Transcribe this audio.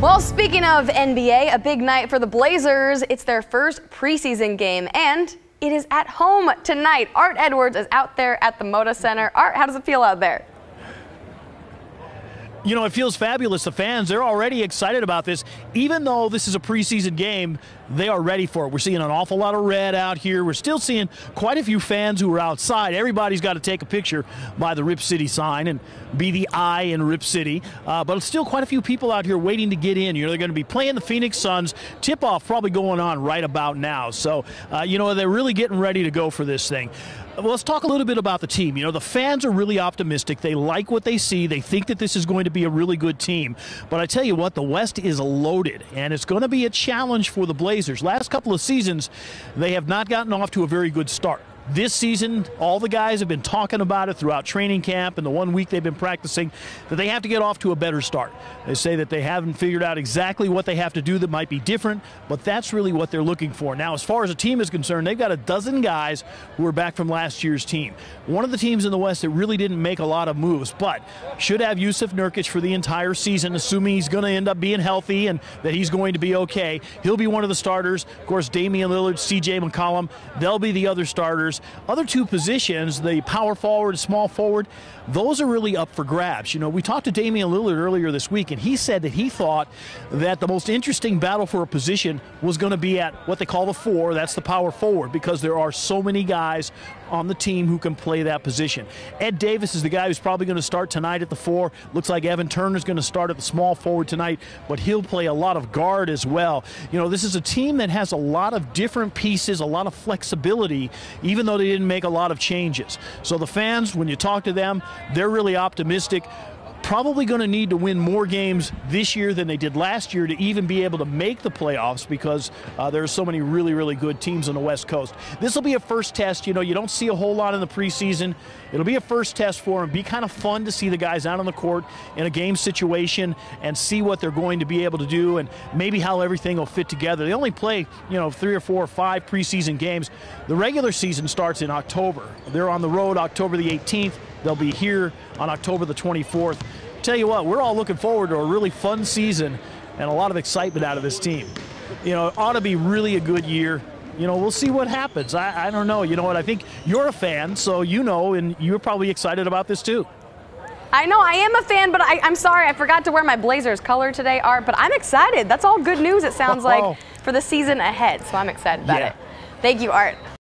Well, speaking of NBA, a big night for the Blazers. It's their first preseason game, and it is at home tonight. Art Edwards is out there at the Moda Center. Art, how does it feel out there? You know, it feels fabulous. The fans, they're already excited about this. Even though this is a preseason game, they are ready for it. We're seeing an awful lot of red out here. We're still seeing quite a few fans who are outside. Everybody's got to take a picture by the Rip City sign and be the eye in Rip City. But still quite a few people out here waiting to get in. You know, they're going to be playing the Phoenix Suns. Tip-off probably going on right about now. So, you know, they're really getting ready to go for this thing. Well, let's talk a little bit about the team. You know, the fans are really optimistic. They like what they see. They think that this is going to be a really good team. But I tell you what, the West is loaded, and it's going to be a challenge for the Blazers. Last couple of seasons, they have not gotten off to a very good start. This season, all the guys have been talking about it throughout training camp and the 1 week they've been practicing, that they have to get off to a better start. They say that they haven't figured out exactly what they have to do that might be different, but that's really what they're looking for. Now, as far as a team is concerned, they've got a dozen guys who are back from last year's team. One of the teams in the West that really didn't make a lot of moves, but should have Jusuf Nurkic for the entire season, assuming he's going to end up being healthy and that he's going to be okay. He'll be one of the starters. Of course, Damian Lillard, C.J. McCollum, they'll be the other starters. Other two positions, the power forward, small forward, those are really up for grabs. You know, we talked to Damian Lillard earlier this week, and he said that he thought that the most interesting battle for a position was going to be at what they call the four. That's the power forward, because there are so many guys on the team who can play that position. Ed Davis is the guy who's probably going to start tonight at the four. Looks like Evan Turner's going to start at the small forward tonight, but he'll play a lot of guard as well. You know, this is a team that has a lot of different pieces, a lot of flexibility, even though they didn't make a lot of changes. So the fans, when you talk to them, they're really optimistic. Probably going to need to win more games this year than they did last year to even be able to make the playoffs, because there are so many really, really good teams on the West Coast. This will be a first test. You know, you don't see a whole lot in the preseason. It'll be a first test for them. Be kind of fun to see the guys out on the court in a game situation and see what they're going to be able to do and maybe how everything will fit together. They only play, you know, 3 or 4 or 5 preseason games. The regular season starts in October. They're on the road October the 18th. They'll be here on October the 24th. Tell you what, we're all looking forward to a really fun season and a lot of excitement out of this team. You know, it ought to be really a good year. You know, we'll see what happens. I don't know. You know what? I think you're a fan, so you know, and you're probably excited about this too. I know, I am a fan, but I'm sorry, I forgot to wear my Blazers color today, Art, but I'm excited. That's all good news, it sounds like, for the season ahead, so I'm excited about it. Thank you, Art.